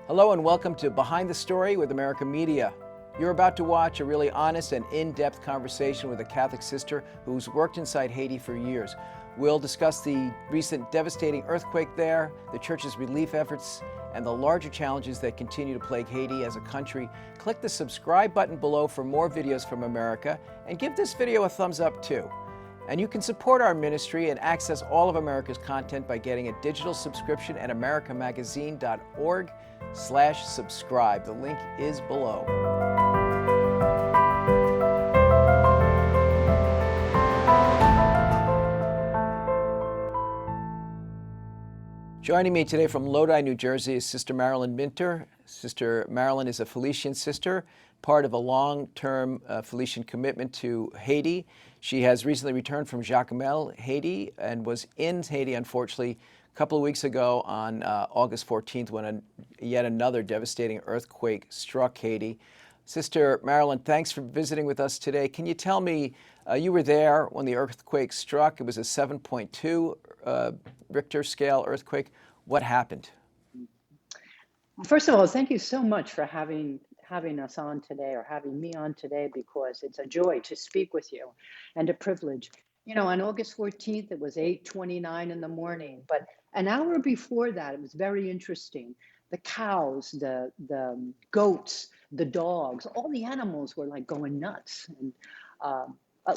Hello and welcome to Behind the Story with America Media. You're about to watch a really honest and in-depth conversation with a Catholic sister who's worked inside Haiti for years. We'll discuss the recent devastating earthquake there, the church's relief efforts, and the larger challenges that continue to plague Haiti as a country. Click the subscribe button below for more videos from America, and give this video a thumbs up too. And you can support our ministry and access all of America's content by getting a digital subscription at americamagazine.org/subscribe. The link is below. Joining me today from Lodi, New Jersey is Sister Marilyn Minter. Sister Marilyn is a Felician sister, part of a long-term Felician commitment to Haiti. She has recently returned from Jacmel, Haiti, and was in Haiti, unfortunately, a couple of weeks ago on August 14th when yet another devastating earthquake struck Haiti. Sister Marilyn, thanks for visiting with us today. Can you tell me, you were there when the earthquake struck. It was a 7.2 Richter scale earthquake. What happened? First of all, thank you so much for having us on today, or having me on today, because it's a joy to speak with you and a privilege. You know, on August 14th, it was 8:29 in the morning, but an hour before that, it was very interesting. The cows, the goats, the dogs, all the animals were like going nuts. And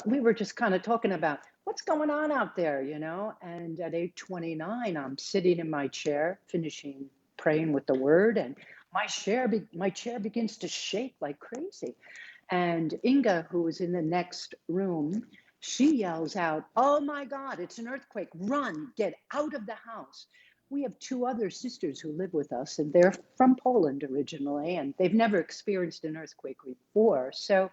we were just kind of talking about what's going on out there, you know? And at 8:29, I'm sitting in my chair, finishing praying with the word, and my chair begins to shake like crazy. And Inga, who was in the next room, she yells out, "Oh my God, it's an earthquake. Run, get out of the house." We have two other sisters who live with us, and they're from Poland originally, and they've never experienced an earthquake before. So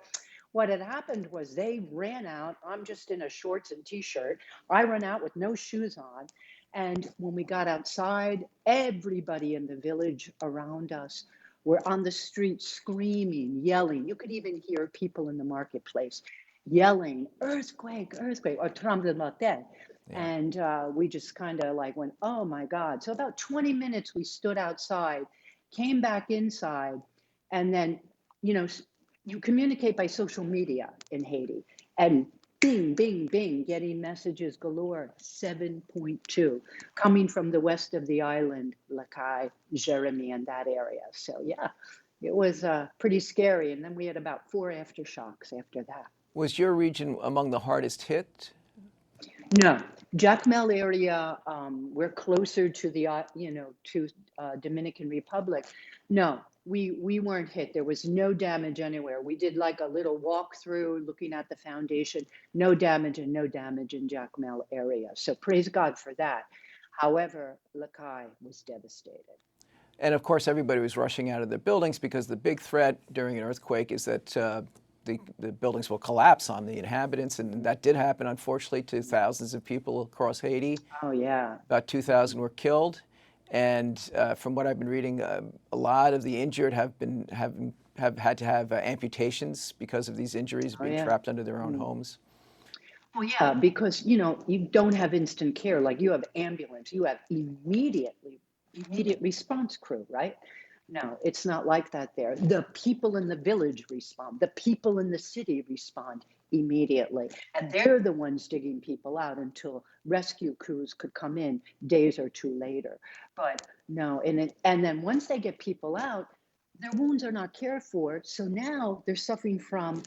what had happened was they ran out. I'm just in a shorts and t-shirt. I run out with no shoes on. And when we got outside, everybody in the village around us were on the street screaming, yelling. You could even hear people in the marketplace yelling, "Earthquake, earthquake," or tremblement de terre. Yeah. And we just kind of like went, "Oh my God." So about 20 minutes we stood outside, came back inside, and then, you know, you communicate by social media in Haiti, and bing, bing, bing, getting messages galore. 7.2 coming from the west of the island, Lakai, Jeremy, and that area. So yeah, it was pretty scary. And then we had about 4 aftershocks after that. Was your region among the hardest hit? No, Jacmel area, we're closer to the, Dominican Republic. No, we weren't hit. There was no damage anywhere. We did like a little walkthrough looking at the foundation. No damage in Jacmel area. So praise God for that. However, Lakai was devastated. And of course, everybody was rushing out of their buildings because the big threat during an earthquake is that the buildings will collapse on the inhabitants, and that did happen, unfortunately, to thousands of people across Haiti. Oh, yeah. About 2,000 were killed. And from what I've been reading, a lot of the injured have had to have amputations because of these injuries, being trapped under their own homes. Well, yeah, because, you know, you don't have instant care. Like, you have ambulance, you have immediate response crew, right? No, it's not like that there. The people in the village respond. The people in the city respond immediately. And they're the ones digging people out until rescue crews could come in days or two later. But no, and then once they get people out, their wounds are not cared for. So now they're suffering from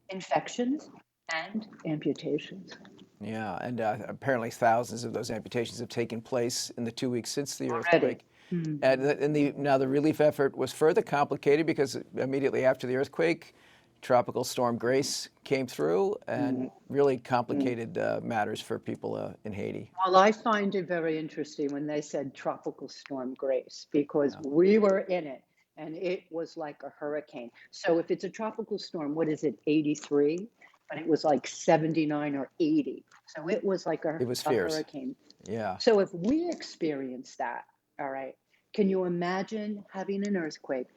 infections and amputations. Yeah, and apparently thousands of those amputations have taken place in the 2 weeks since the Already. Earthquake. Mm-hmm. And now the relief effort was further complicated because immediately after the earthquake, Tropical Storm Grace came through and really complicated matters for people in Haiti. Well, I find it very interesting when they said Tropical Storm Grace, because we were in it and it was like a hurricane. So if it's a tropical storm, what is it, 83? But it was like 79 or 80. So it was like a hurricane. Yeah. So if we experienced that, all right, can you imagine having an earthquake,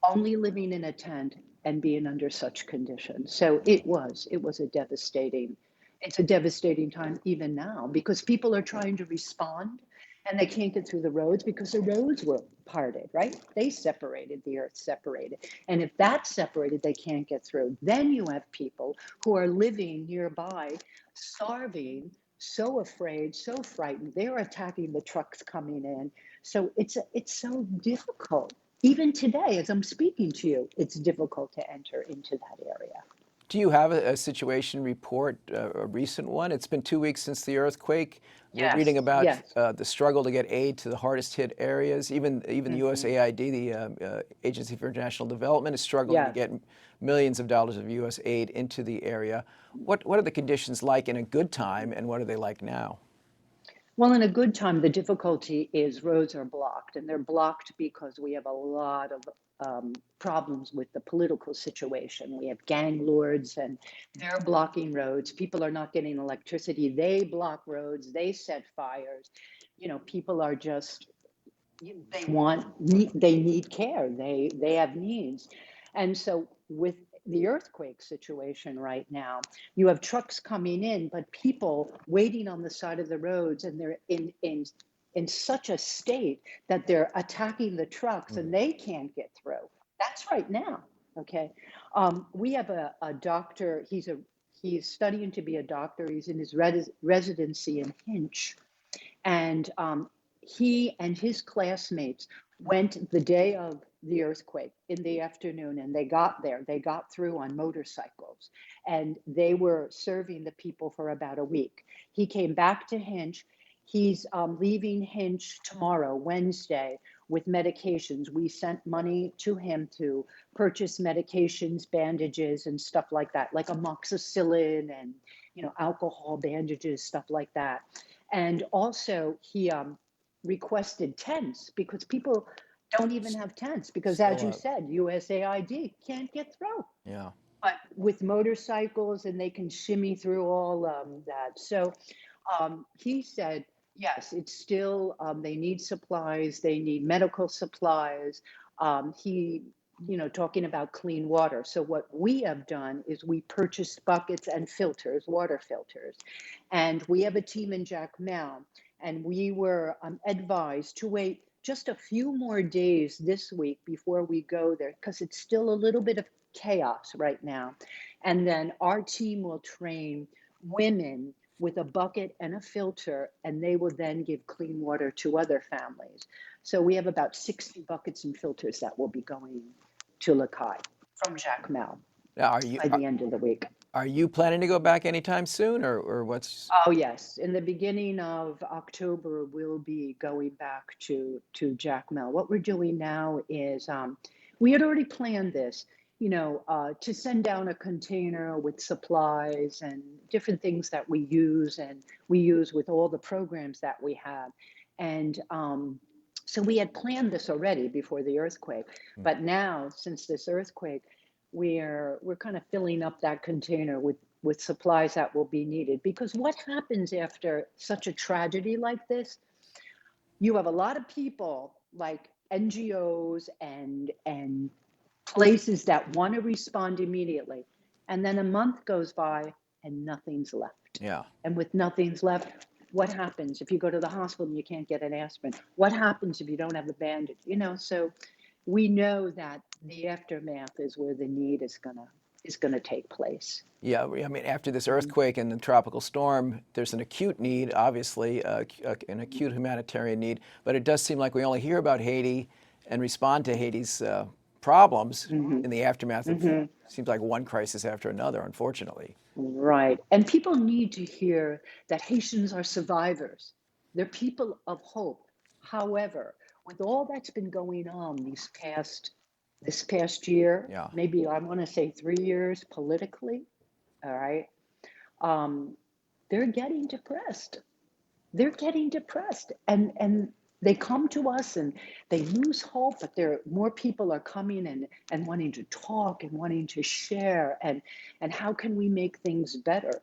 only living in a tent and being under such conditions? So it's a devastating time even now, because people are trying to respond and they can't get through the roads because the roads were parted, right? They separated, the earth separated. And if that's separated, they can't get through. Then you have people who are living nearby, starving, so afraid, so frightened. They're attacking the trucks coming in. So it's so difficult. Even today, as I'm speaking to you, it's difficult to enter into that area. Do you have a situation report, a recent one? It's been 2 weeks since the earthquake. We're reading Yes, about yes. the struggle to get aid to the hardest hit areas. Even the Hmm. USAID, the Agency for International Development, is struggling to Yes. get millions of dollars of U.S. aid into the area. What are the conditions like in a good time, and what are they like now? Well, in a good time, the difficulty is roads are blocked, and they're blocked because we have a lot of problems with the political situation. We have gang lords, and they're blocking roads. People are not getting electricity. They block roads. They set fires. People are just they need care. They have needs. And so with the earthquake situation right now, you have trucks coming in, but people waiting on the side of the roads, and they're in such a state that they're attacking the trucks and they can't get through. That's right now. Okay. We have a doctor. He's studying to be a doctor. He's in his residency in Hinch, and he and his classmates went the day of the earthquake in the afternoon, and they got there. They got through on motorcycles, and they were serving the people for about a week. He came back to Hinch. He's leaving Hinch tomorrow, Wednesday, with medications. We sent money to him to purchase medications, bandages, and stuff like that, like amoxicillin and alcohol bandages, stuff like that. And also, he requested tents because people don't even have tents because, as Still you up. said, USAID can't get through. Yeah. But with motorcycles, and they can shimmy through all that. So he said, yes, it's still, they need supplies, they need medical supplies. He, talking about clean water. So what we have done is we purchased buckets and filters, water filters. And we have a team in Jacmel, and we were advised to wait just a few more days this week before we go there, because it's still a little bit of chaos right now. And then our team will train women with a bucket and a filter, and they will then give clean water to other families. So we have about 60 buckets and filters that will be going to Lakai from Jacmel Now, by the end of the week. are you planning to go back anytime soon, or what's? Oh, yes. In the beginning of October, we'll be going back to Jacmel. What we're doing now is we had already planned this, to send down a container with supplies and different things that we use with all the programs that we have. And so we had planned this already before the earthquake. But now, since this earthquake, we're kind of filling up that container with supplies that will be needed. Because what happens after such a tragedy like this, you have a lot of people like NGOs and places that want to respond immediately. And then a month goes by and nothing's left. Yeah. And with nothing's left, what happens if you go to the hospital and you can't get an aspirin? What happens if you don't have a bandage? So we know that the aftermath is where the need is gonna take place. Yeah, I mean, after this earthquake and the tropical storm, there's an acute need, obviously, an acute humanitarian need. But it does seem like we only hear about Haiti and respond to Haiti's problems Hmm. in the aftermath of, Hmm. seems like one crisis after another, unfortunately. Right. And people need to hear that Haitians are survivors. They're people of hope. However, with all that's been going on this past year, Yeah. maybe I want to say 3 years politically, all right, um, they're getting depressed. They're getting depressed, and they come to us and they lose hope, but there more people are coming and wanting to talk and wanting to share, and how can we make things better.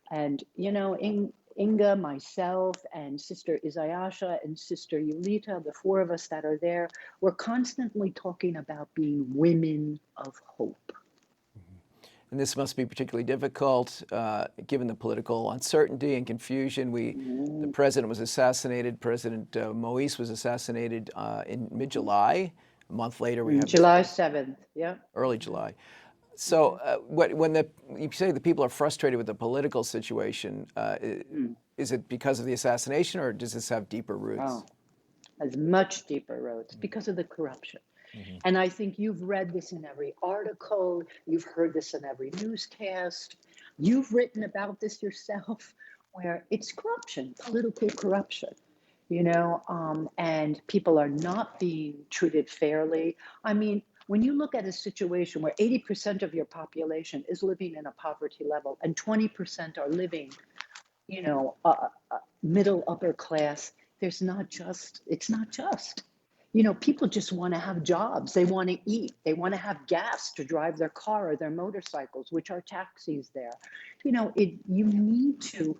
And Inga, myself, and Sister Isayasha and Sister Yulita, the four of us that are there, we're constantly talking about being women of hope. And this must be particularly difficult given the political uncertainty and confusion. The president was assassinated. President Moise was assassinated in mid-July. A month later, we have July 7th. Yeah. early July. So when you say the people are frustrated with the political situation, is it because of the assassination, or does this have deeper roots? Oh, has much deeper roots because of the corruption. And I think you've read this in every article, you've heard this in every newscast, you've written about this yourself, where it's corruption, political corruption, and people are not being treated fairly. I mean, when you look at a situation where 80% of your population is living in a poverty level and 20% are living, middle upper class, it's not just. People just want to have jobs. They want to eat. They want to have gas to drive their car or their motorcycles, which are taxis there. You need to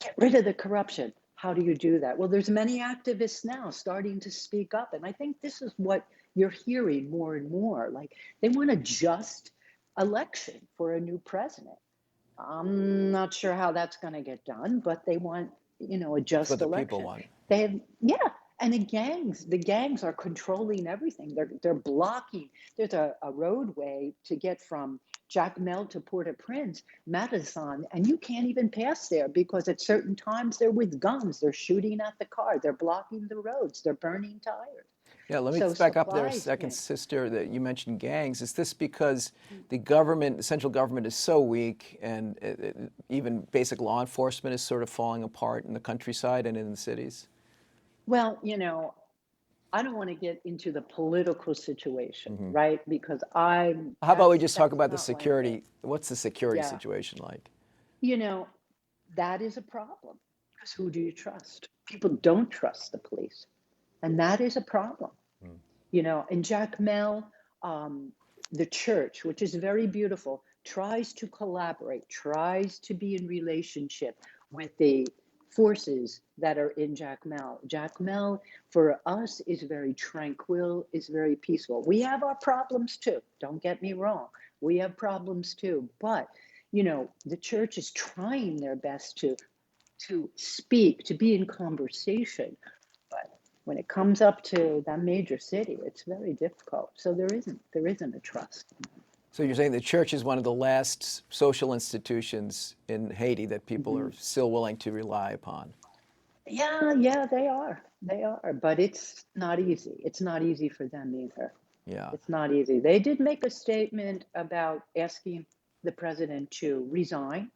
get rid of the corruption. How do you do that? Well, there's many activists now starting to speak up. And I think this is what you're hearing more and more. Like, they want a just election for a new president. I'm not sure how that's going to get done, but they want, a just That's what election. the people want. They have, yeah. And the gangs are controlling everything. They're blocking. There's a roadway to get from Jacmel to Port-au-Prince, Madison, and you can't even pass there because at certain times they're with guns. They're shooting at the car. They're blocking the roads. They're burning tires. Yeah, let me just back up there a second, Sister, that you mentioned gangs. Is this because the central government is so weak and even basic law enforcement is sort of falling apart in the countryside and in the cities? Well, I don't want to get into the political situation, right? Because how about we just talk about the security? What's the security situation like? That is a problem because who do you trust? People don't trust the police. And that is a problem. In Jacmel, the church, which is very beautiful, tries to collaborate, tries to be in relationship with the forces that are in Jacmel. Jacmel, for us, is very tranquil, is very peaceful. We have our problems too. Don't get me wrong. We have problems too. But, the church is trying their best to speak, to be in conversation. But when it comes up to that major city, it's very difficult. So there isn't a trust. So you're saying the church is one of the last social institutions in Haiti that people are still willing to rely upon? Yeah, they are. They are. But it's not easy. It's not easy for them either. Yeah. It's not easy. They did make a statement about asking the president to resign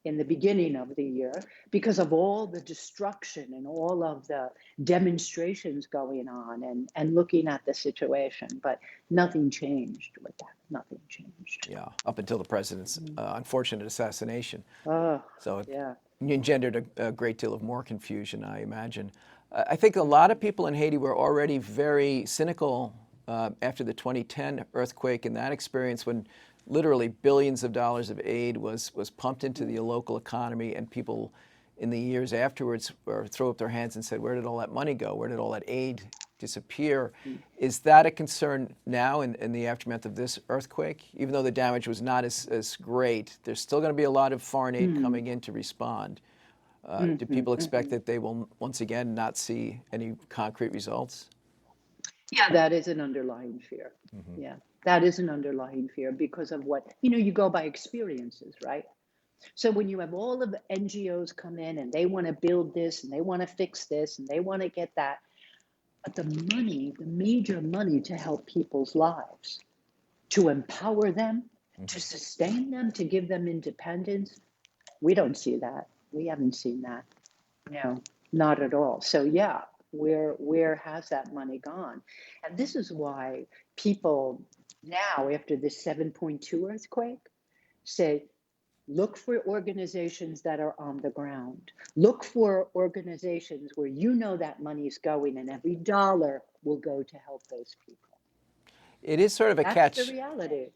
in the beginning of the year because of all the destruction and all of the demonstrations going on and looking at the situation. But nothing changed with that. Nothing changed. Yeah, up until the president's unfortunate assassination. Oh, so it yeah. engendered a great deal of more confusion, I imagine. I think a lot of people in Haiti were already very cynical after the 2010 earthquake and that experience when literally billions of dollars of aid was pumped into the local economy, and people in the years afterwards throw up their hands and said, where did all that money go? Where did all that aid disappear? Is that a concern now in the aftermath of this earthquake? Even though the damage was not as great, there's still going to be a lot of foreign aid coming in to respond. Do people expect that they will once again not see any concrete results? Yeah, that is an underlying fear. Yeah, that is an underlying fear because of what, you go by experiences, right? So when you have all of the NGOs come in and they want to build this and they want to fix this and they want to get that, but the money, the major money to help people's lives, to empower them, to sustain them, to give them independence, we don't see that. We haven't seen that. No, not at all. So yeah, where has that money gone? And this is why people now, after this 7.2 earthquake, say, look for organizations that are on the ground. Look for organizations where that money is going and every dollar will go to help those people. It is sort of a catch. That's the reality.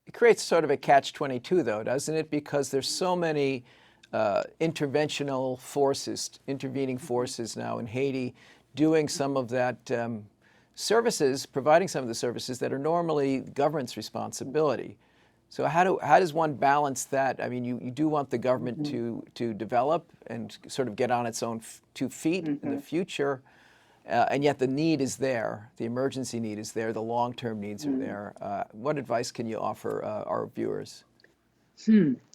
It creates sort of a catch-22, though, doesn't it? Because there's so many interventional forces, intervening forces now in Haiti, doing some of that services, providing some of the services that are normally government's responsibility. So how does one balance that? I mean, you do want the government to develop and sort of get on its own 2 feet in the future, and yet the need is there. The emergency need is there. The long-term needs are there. What advice can you offer our viewers?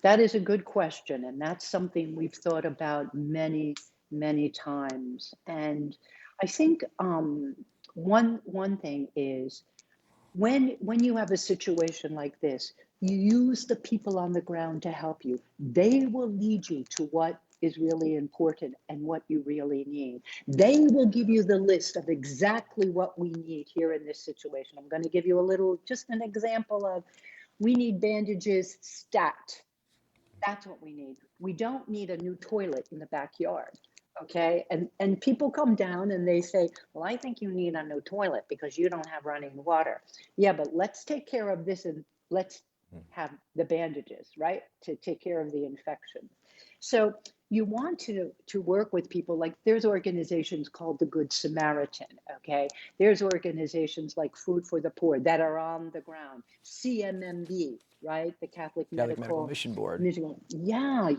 That is a good question, and that's something we've thought about many, many times. And I think one thing is when you have a situation like this, you use the people on the ground to help you. They will lead you to what is really important and what you really need. They will give you the list of exactly what we need here in this situation. I'm going to give you just an example of, we need bandages stat. That's what we need. We don't need a new toilet in the backyard. Okay. And people come down and they say, well, I think you need a new toilet because you don't have running water. Yeah, but let's take care of this and let's have the bandages, right? To take care of the infection. So you want to work with people, like there's organizations called the Good Samaritan, okay? There's organizations like Food for the Poor that are on the ground, CMMB, right? The Catholic Medical Mission Board. Yeah,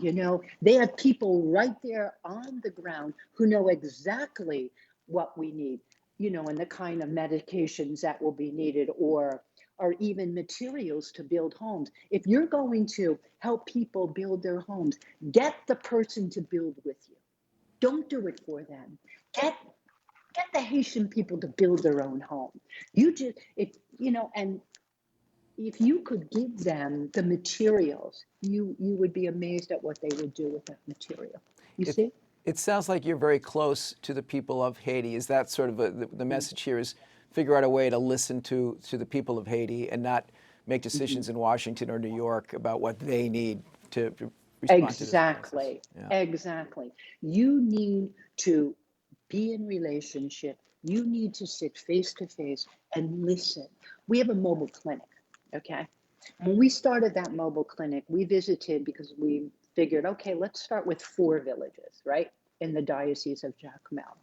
they have people right there on the ground who know exactly what we need, and the kind of medications that will be needed, or even materials to build homes. If you're going to help people build their homes, get the person to build with you. Don't do it for them. Get the Haitian people to build their own home. And if you could give them the materials, you would be amazed at what they would do with that material. You see? It sounds like you're very close to the people of Haiti. Is that sort of the message here, is figure out a way to listen to the people of Haiti and not make decisions in Washington or New York about what they need to respond to this crisis? Exactly. You need to be in relationship. You need to sit face to face and listen. We have a mobile clinic, okay? When we started that mobile clinic, we visited because we figured, okay, let's start with 4 villages, right, in the Diocese of Jacmel.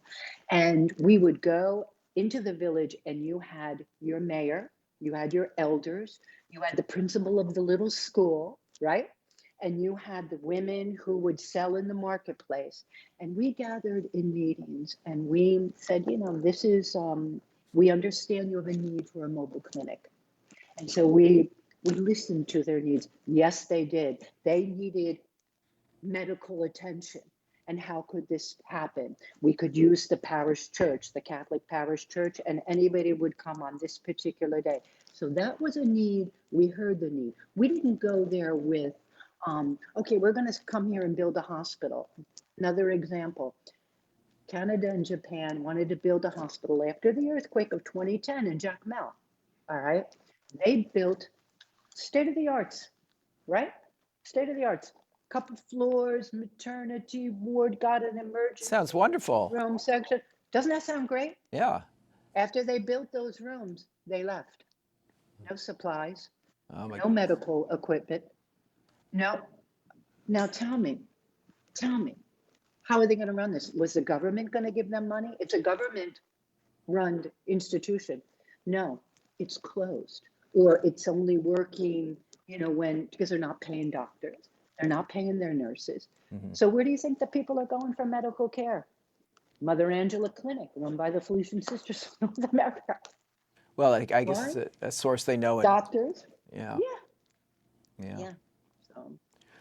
And we would go into the village, and you had your mayor, you had your elders, you had the principal of the little school, right? And you had the women who would sell in the marketplace. And we gathered in meetings and we said, this is, we understand you have a need for a mobile clinic. And so we listened to their needs. Yes, they did. They needed medical attention. And how could this happen? We could use the parish church, the Catholic parish church, and anybody would come on this particular day. So that was a need. We heard the need. We didn't go there with, okay, we're going to come here and build a hospital. Another example, Canada and Japan wanted to build a hospital after the earthquake of 2010 in Jacmel. All right. They built state of the arts, right? State of the arts. Couple floors, maternity ward, got an emergency Sounds wonderful. room section. Doesn't that sound great? Yeah. After they built those rooms, they left. No supplies, no God. medical equipment. No. Now tell me, how are they going to run this? Was the government going to give them money? It's a government-run institution. No, it's closed, or it's only working, because they're not paying doctors. They're not paying their nurses. So where do you think the people are going for medical care? Mother Angela Clinic, run by the Felician Sisters of North America. Well, I guess it's a source they know. Doctors. Yeah.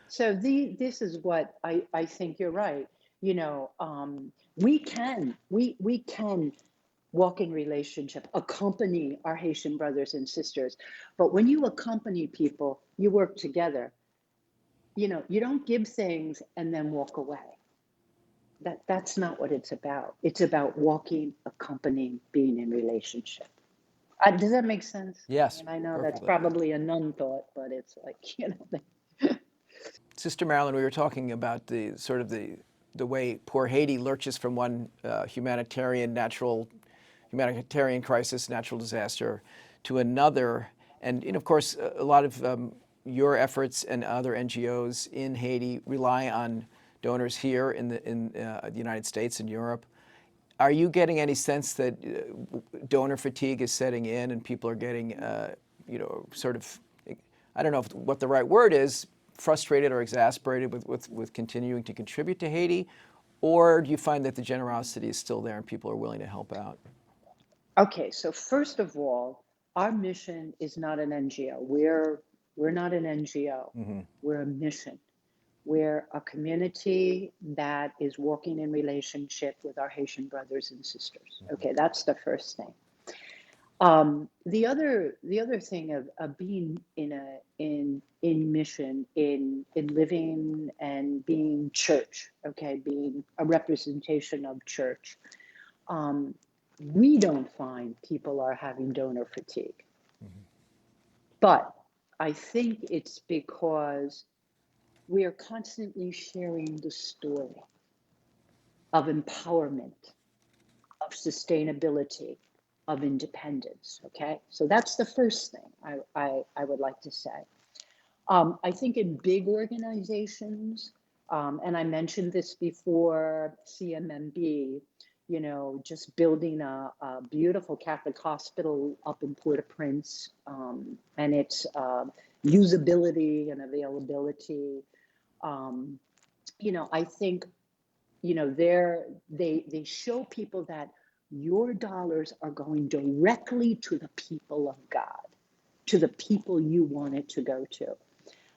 So this is what I think you're right. We can walk in relationship, accompany our Haitian brothers and sisters. But when you accompany people, you work together. You don't give things and then walk away. That's not what it's about. It's about walking, accompanying, being in relationship. Does that make sense? Yes. And I know perfectly. that's probably a nun thought, but it's like, Sister Marilyn, we were talking about the way poor Haiti lurches from one humanitarian crisis, natural disaster, to another. And of course, a lot of your efforts and other NGOs in Haiti rely on donors here in the United States and Europe. Are you getting any sense that donor fatigue is setting in and people are getting, I don't know what the right word is, frustrated or exasperated with continuing to contribute to Haiti? Or do you find that the generosity is still there and people are willing to help out? Okay, so first of all, our mission is not an NGO. We're not an NGO. Mm-hmm. We're a mission. We're a community that is working in relationship with our Haitian brothers and sisters. Okay, that's the first thing. The other thing of being in mission, in living and being church, okay, being a representation of church, um, we don't find people are having donor fatigue. Mm-hmm. But I think it's because we are constantly sharing the story of empowerment, of sustainability, of independence. Okay, so that's the first thing I would like to say. I think in big organizations, and I mentioned this before, CMMB, just building a beautiful Catholic hospital up in Port-au-Prince, and its usability and availability. Um, I think they show people that your dollars are going directly to the people of God, to the people you want it to go to.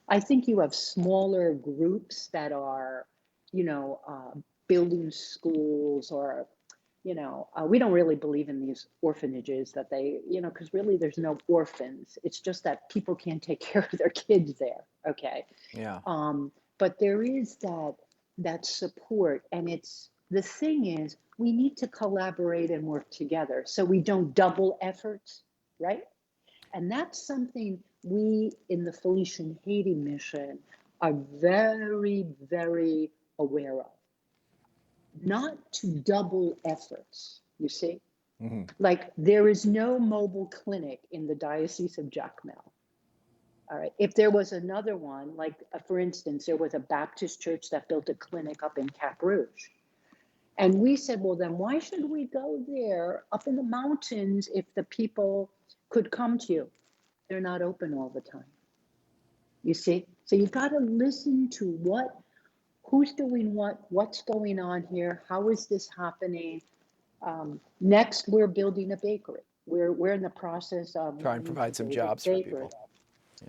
I think you have smaller groups that are, building schools, or, we don't really believe in these orphanages that they, because really there's no orphans. It's just that people can't take care of their kids there. Okay. Yeah. But there is that support, and it's the thing is we need to collaborate and work together so we don't double efforts, right? And that's something we in the Felician Haiti mission are very, very aware of. Not to double efforts, you see? Mm-hmm. Like there is no mobile clinic in the Diocese of Jacmel. All right. If there was another one, like for instance, there was a Baptist church that built a clinic up in Cap Rouge. And we said, well, then why should we go there up in the mountains if the people could come to you? They're not open all the time. You see? So you got to listen to who's doing what's going on here, how is this happening? Next, we're building a bakery. We're in the process of Try and wanting to provide some build a jobs for bakery. people.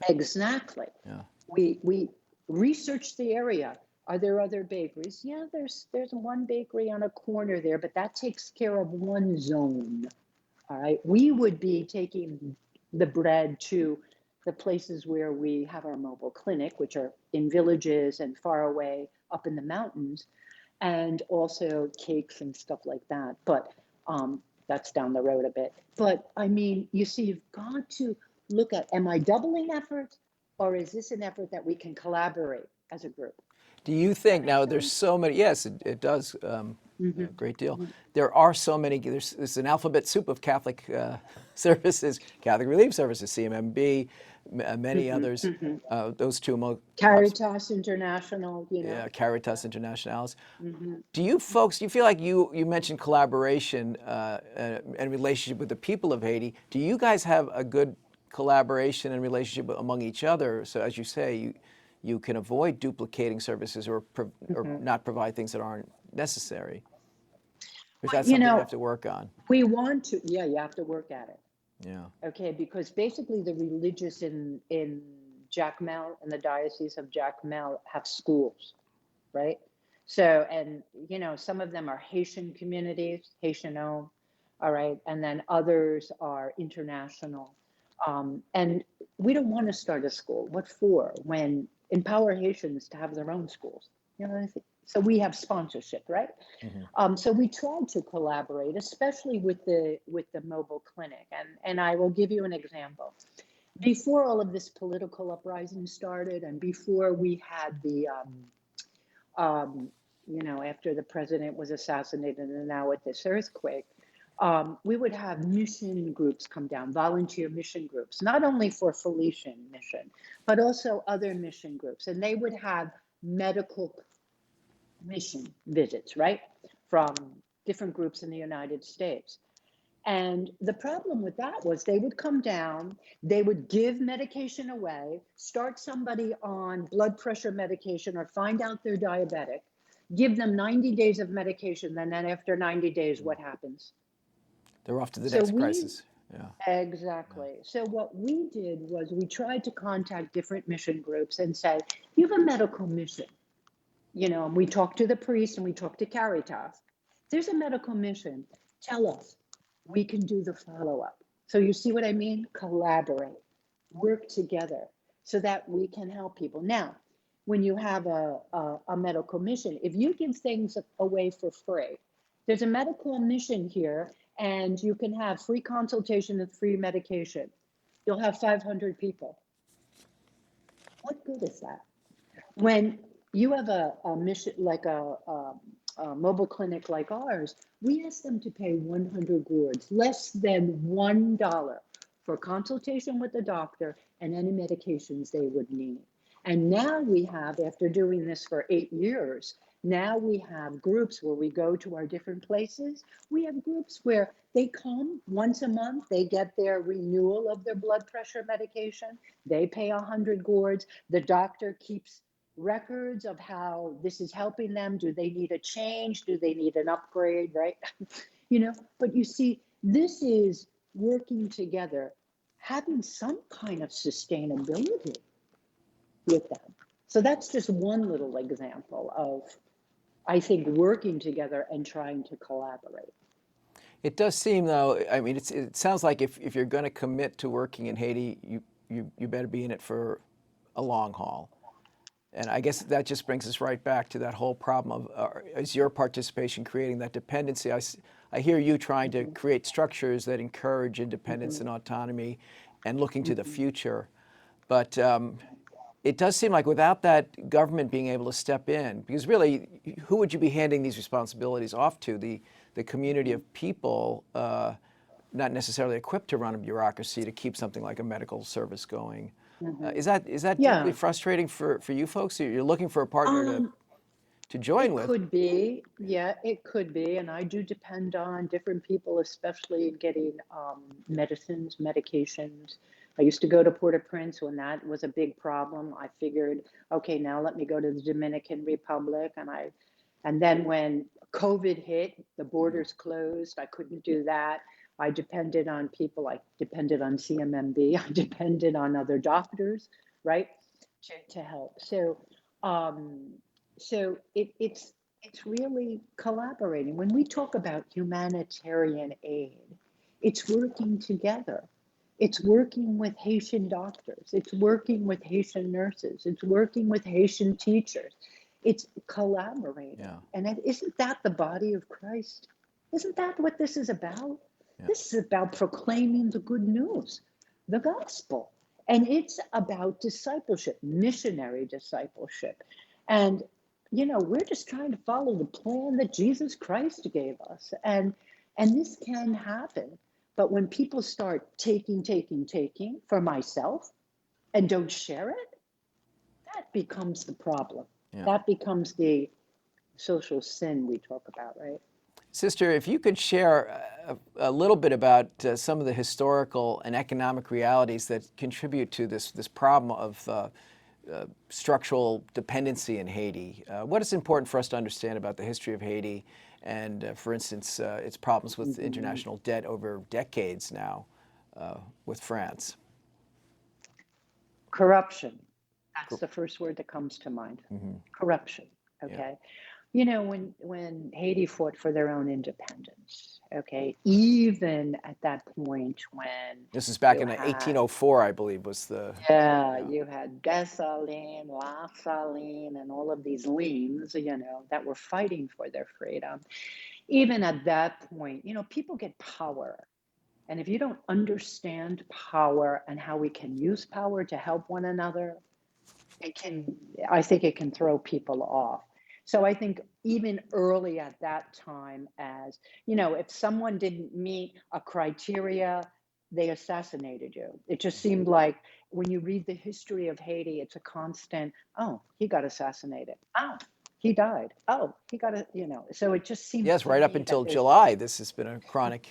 Exactly. Yeah. We researched the area. Are there other bakeries? Yeah, there's one bakery on a corner there, but that takes care of one zone. All right. We would be taking the bread to the places where we have our mobile clinic, which are in villages and far away up in the mountains, and also cakes and stuff like that. But that's down the road a bit. But I mean, you see, you've got to look at, am I doubling effort, or is this an effort that we can collaborate as a group? Do you Does that think make now there's sense? so many? Yes, it does. A Mm-hmm. great deal. Mm-hmm. There are so many. There's an alphabet soup of Catholic services, Catholic Relief Services, CMMB, many Mm-hmm. others. Mm-hmm. Those two, perhaps, Caritas International, yeah, Caritas Internationalis. Mm-hmm. Do you folks? Do you feel like you mentioned collaboration and relationship with the people of Haiti? Do you guys have a good collaboration and relationship among each other? So as you say, you can avoid duplicating services or Mm-hmm. not provide things that aren't necessary. Or is Well, that something you have to work on? we want to, yeah, you have to work at it. Yeah. Okay, because basically the religious in Jacmel and the Diocese of Jacmel have schools, right? So, and some of them are Haitian communities, Haitian owned, all right, and then others are international. And we don't want to start a school. What for? When empower Haitians to have their own schools. So we have sponsorship, right? Mm-hmm. So we tried to collaborate, especially with the mobile clinic. And I will give you an example. Before all of this political uprising started, and before we had the after the president was assassinated, and now with this earthquake, we would have mission groups come down, volunteer mission groups, not only for Felician mission, but also other mission groups. And they would have medical mission visits, right, from different groups in the United States. And the problem with that was they would come down, they would give medication away, start somebody on blood pressure medication or find out they're diabetic, give them 90 days of medication, and then after 90 days, what happens? They're off to the So next we crisis. Yeah. Exactly. So what we did was we tried to contact different mission groups and say, you have a medical mission. And we talked to the priest and we talked to Caritas. There's a medical mission. Tell us. We can do the follow-up. So you see what I mean? Collaborate, work together so that we can help people. Now, when you have a medical mission, if you give things away for free, there's a medical mission here and you can have free consultation and free medication. You'll have 500 people. What good is that? When you have a mission like a mobile clinic like ours, we ask them to pay 100 gourds, less than $1 for consultation with the doctor and any medications they would need. And now we have, after doing this for 8 years, now we have groups where we go to our different places. We have groups where they come once a month, they get their renewal of their blood pressure medication, they pay 100 gourds, the doctor keeps records of how this is helping them. Do they need a change? Do they need an upgrade, right? But you see, this is working together, having some kind of sustainability with them. So that's just one little example of, I think, working together and trying to collaborate. It does seem, though, I mean, it sounds like if you're going to commit to working in Haiti, you better be in it for a long haul. And I guess that just brings us right back to that whole problem of, is your participation creating that dependency? I hear you trying to create structures that encourage independence and autonomy and looking to the future. But it does seem like without that government being able to step in, because really, who would you be handing these responsibilities off to? The community of people not necessarily equipped to run a bureaucracy to keep something like a medical service going. Is that deeply frustrating for you folks? You're looking for a partner to join with. It could be, yeah, it could be. And I do depend on different people, especially getting medicines, medications. I used to go to Port-au-Prince when that was a big problem. I figured, okay, now let me go to the Dominican Republic. And then when COVID hit, the borders closed. I couldn't do that. I depended on people. I depended on CMMB. I depended on other doctors, right, to help. So it's really collaborating. When we talk about humanitarian aid, it's working together. It's working with Haitian doctors. It's working with Haitian nurses. It's working with Haitian teachers. It's collaborating. Yeah. And isn't that the body of Christ? Isn't that what this is about? Yeah. This is about proclaiming the good news, the gospel. And it's about discipleship, missionary discipleship. And we're just trying to follow the plan that Jesus Christ gave us. And this can happen. But when people start taking for myself and don't share it, that becomes the problem. Yeah. That becomes the social sin we talk about, right? Sister, if you could share a little bit about some of the historical and economic realities that contribute to this problem of structural dependency in Haiti. What is important for us to understand about the history of Haiti and, for instance, its problems with international debt over decades now with France? Corruption. That's the first word that comes to mind. Corruption, okay? Yeah. When Haiti fought for their own independence, okay, even at that point when... This is back in 1804, I believe, was the... Yeah, you had Dessalines, La Saline, and all of these leans, that were fighting for their freedom. Even at that point, people get power. And if you don't understand power and how we can use power to help one another, I think it can throw people off. So I think even early at that time, as if someone didn't meet a criteria, they assassinated you. It just seemed like when you read the history of Haiti, it's a constant, oh, he got assassinated. Oh, he died. Oh, he got so it just seems. Yes, right up until July, this has been a chronic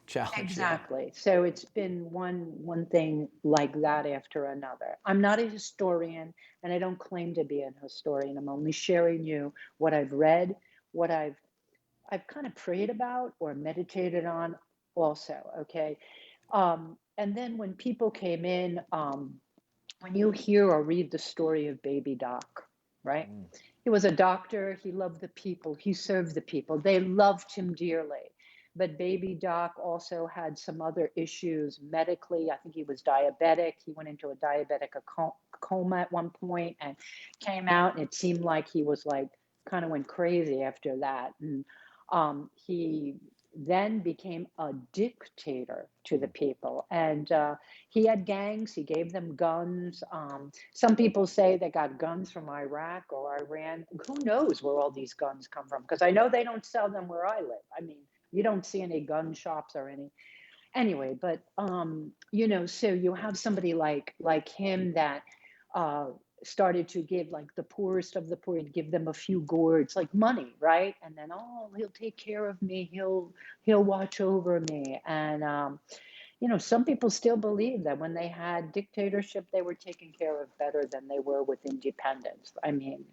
challenge. Yeah. Exactly. So it's been one thing like that after another. I'm not a historian, and I don't claim to be an historian. I'm only sharing you what I've read, what I've kind of prayed about or meditated on also, okay? And then when people came in, when you hear or read the story of Baby Doc, right? Mm. He was a doctor. He loved the people. He served the people. They loved him dearly. But Baby Doc also had some other issues medically. I think he was diabetic. He went into a diabetic coma at one point and came out, and it seemed like he was like kind of went crazy after that. And he then became a dictator to the people. And he had gangs, he gave them guns. Some people say they got guns from Iraq or Iran. Who knows where all these guns come from? Because I know they don't sell them where I live. I mean, you don't see any gun shops or any. Anyway, but so you have somebody like him that uh, started to give like the poorest of the poor, he'd give them a few gourds, like money, right? And then, oh, he'll take care of me. He'll watch over me. And some people still believe that when they had dictatorship, they were taken care of better than they were with independence. I mean,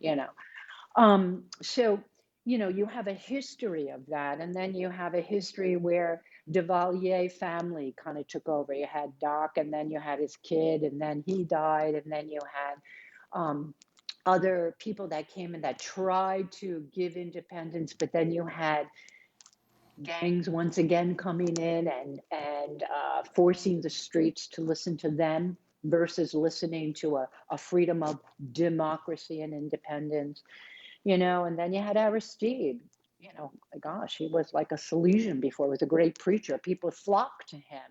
so, you have a history of that, and then you have a history where Duvalier family kind of took over. You had Doc, and then you had his kid, and then he died, and then you had um, other people that came in that tried to give independence, but then you had gangs once again coming in and forcing the streets to listen to them versus listening to a freedom of democracy and independence. And then you had Aristide. Gosh, he was like a Salesian before. He was a great preacher. People flocked to him.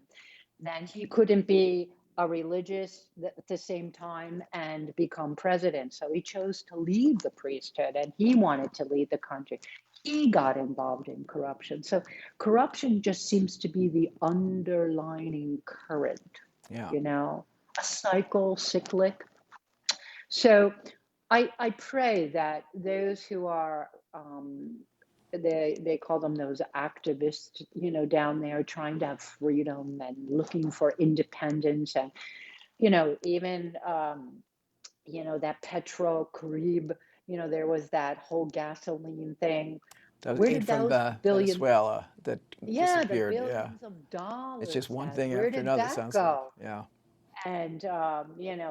Then he couldn't be a religious at the same time and become president. So he chose to leave the priesthood and he wanted to lead the country. He got involved in corruption. So corruption just seems to be the underlining current, Yeah. a cyclic. So I pray that those who are they call them those activists, down there trying to have freedom and looking for independence, and even that Petro Carib, there was that whole gasoline thing. That Where came did from those billion? Venezuela that Yeah, the disappeared. Yeah. billions of It's just dollars one that thing where after did another, that sounds like. go? Yeah. And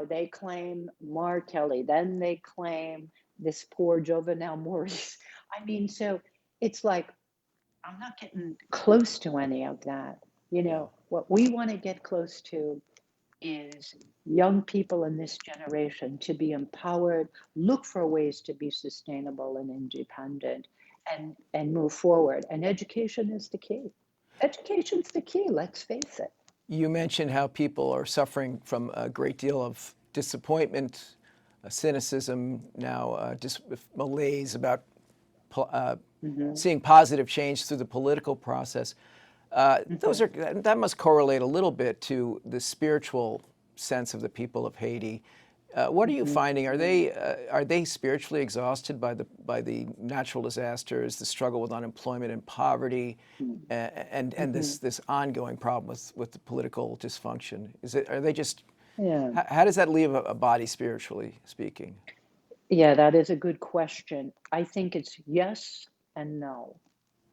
they claim Martelli, then they claim this poor Jovenel Maurice. I mean, so it's like I'm not getting close to any of that. Yeah. What we want to get close to is young people in this generation to be empowered, look for ways to be sustainable and independent, and move forward. And education is the key. Education's the key, let's face it. You mentioned how people are suffering from a great deal of disappointment, cynicism, now malaise about Hmm. seeing positive change through the political process. Hmm. That must correlate a little bit to the spiritual sense of the people of Haiti. What are you Hmm. finding? Are they spiritually exhausted by the natural disasters, the struggle with unemployment and poverty, and Hmm. this ongoing problem with the political dysfunction? Are they just Yeah. how does that leave a body spiritually speaking? Yeah, that is a good question. I think it's yes and no.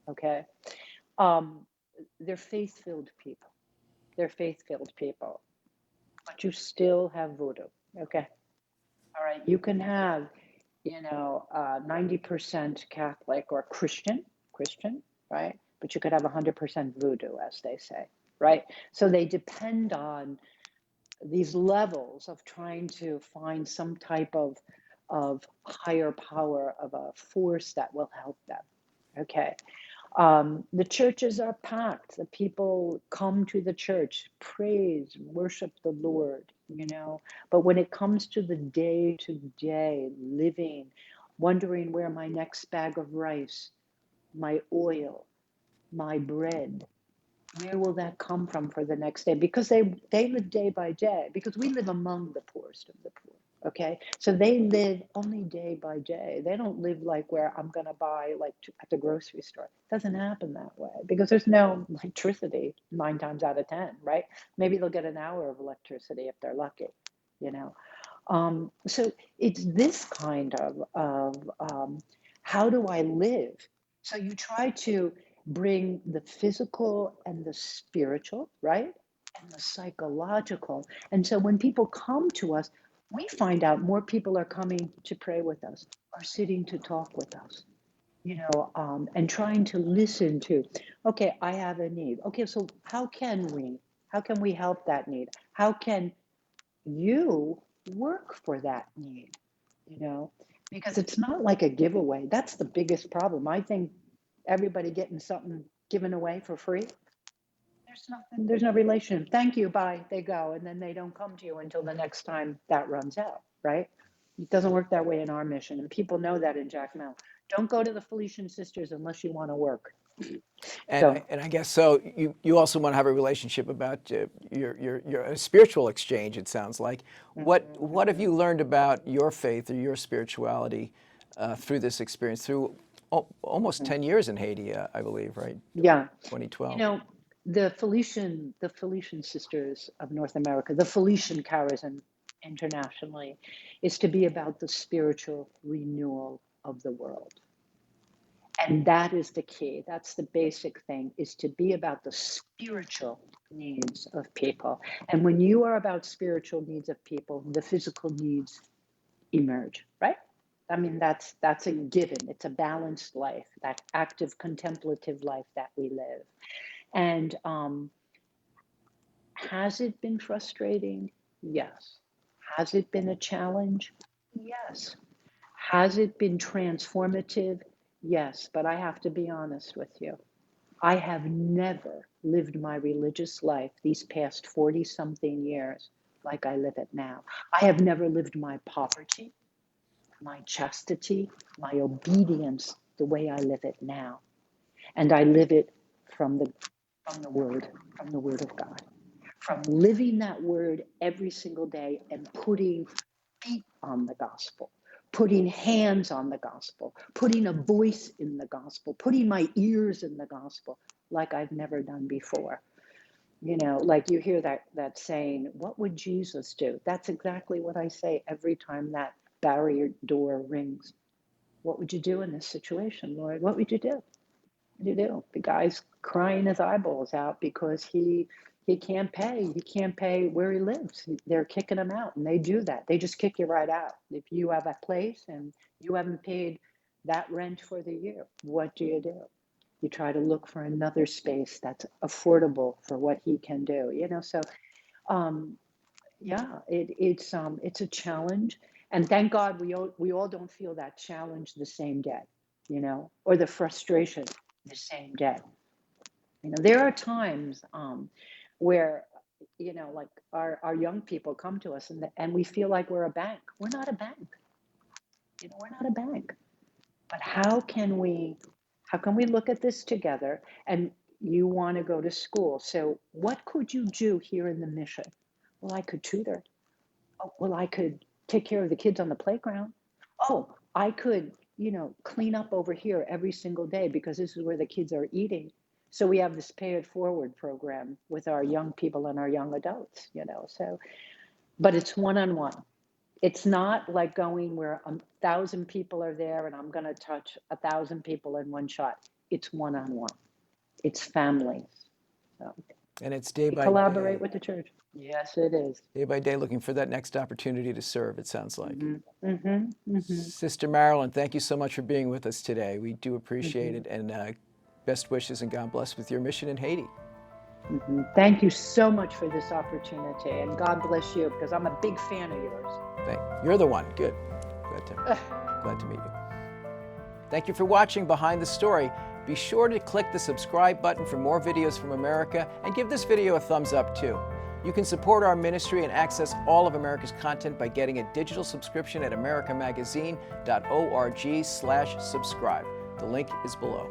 Okay. Um, they're faith-filled people. They're faith-filled people, but you still have voodoo. Okay. All right. You can have, 90% Catholic or Christian, right? But you could have 100% voodoo, as they say, right? So they depend on these levels of trying to find some type of higher power, of a force that will help them. Okay. The churches are packed. The people come to the church, praise, worship the Lord, But when it comes to the day to day living, wondering where my next bag of rice, my oil, my bread, where will that come from for the next day? Because they live day by day, because we live among the poorest of the poor. Okay, so they live only day by day. They don't live like where I'm going to buy like at the grocery store. It doesn't happen that way because there's no electricity 9 times out of 10, right? Maybe they'll get an hour of electricity if they're lucky, you know. So it's this kind of how do I live? So you try to bring the physical and the spiritual, right? And the psychological. And so when people come to us, we find out more people are coming to pray with us, are sitting to talk with us, and trying to listen to, okay, I have a need. Okay, so how can we help that need? How can you work for that need, you know? Because it's not like a giveaway. That's the biggest problem. I think everybody getting something given away for free, there's nothing, there's no relation. Thank you, bye, they go, and then they don't come to you until the next time that runs out, right? It doesn't work that way in our mission, and people know that in Jack Mel. Don't go to the Felician sisters unless you want to work. So, And I guess so. You also want to have a relationship about your spiritual exchange. It sounds like. What have you learned about your faith or your spirituality through this experience? Through almost 10 years in Haiti, I believe, right? yeah, 2012. the Felician sisters of North America, the Felician charism internationally, is to be about the spiritual renewal of the world. And that is the key. That's the basic thing, is to be about the spiritual needs of people. And when you are about spiritual needs of people, the physical needs emerge, right? I mean, that's a given. It's a balanced life, that active contemplative life that we live. And has it been frustrating? Yes. Has it been a challenge? Yes. Has it been transformative? Yes, but I have to be honest with you. I have never lived my religious life these past 40 something years like I live it now. I have never lived my poverty, my chastity, my obedience the way I live it now. And I live it from the word of God. From living that word every single day and putting feet on the gospel, putting hands on the gospel, putting a voice in the gospel, putting my ears in the gospel like I've never done before. Like you hear that saying, what would Jesus do? That's exactly what I say every time that barrier door rings. What would you do in this situation, Lord? What would you do? What do you do? The guy's crying his eyeballs out because he can't pay. He can't pay where he lives. They're kicking him out, and they do that. They just kick you right out. If you have a place and you haven't paid that rent for the year, what do? You try to look for another space that's affordable for what he can do. So yeah, it's a challenge, and thank God we all don't feel that challenge the same day, or the frustration the same day. There are times where like our young people come to us and we feel like we're a bank. We're not a bank. We're not a bank. But how can we look at this together? And you want to go to school, so what could you do here in the mission? Well, I could tutor. Oh, well, I could take care of the kids on the playground. Oh, I could, clean up over here every single day because this is where the kids are eating. So we have this pay it forward program with our young people and our young adults, so, but it's one-on-one. It's not like going where 1,000 people are there and I'm going to touch 1,000 people in one shot. It's one-on-one. It's families. So And it's day we by collaborate day, with the church. Yes, it is. day by day, looking for that next opportunity to serve. It sounds like. Mm-hmm, mm-hmm, mm-hmm, Sister Marilyn, thank you so much for being with us today. We do appreciate mm-hmm, it, and best wishes and God bless with your mission in Haiti. mm-hmm. Thank you so much for this opportunity, and God bless you, because I'm a big fan of yours. You're the one. Good. Glad to meet you. Thank you for watching Behind the Story. Be sure to click the subscribe button for more videos from America, and give this video a thumbs up too. You can support our ministry and access all of America's content by getting a digital subscription at americamagazine.org/subscribe. The link is below.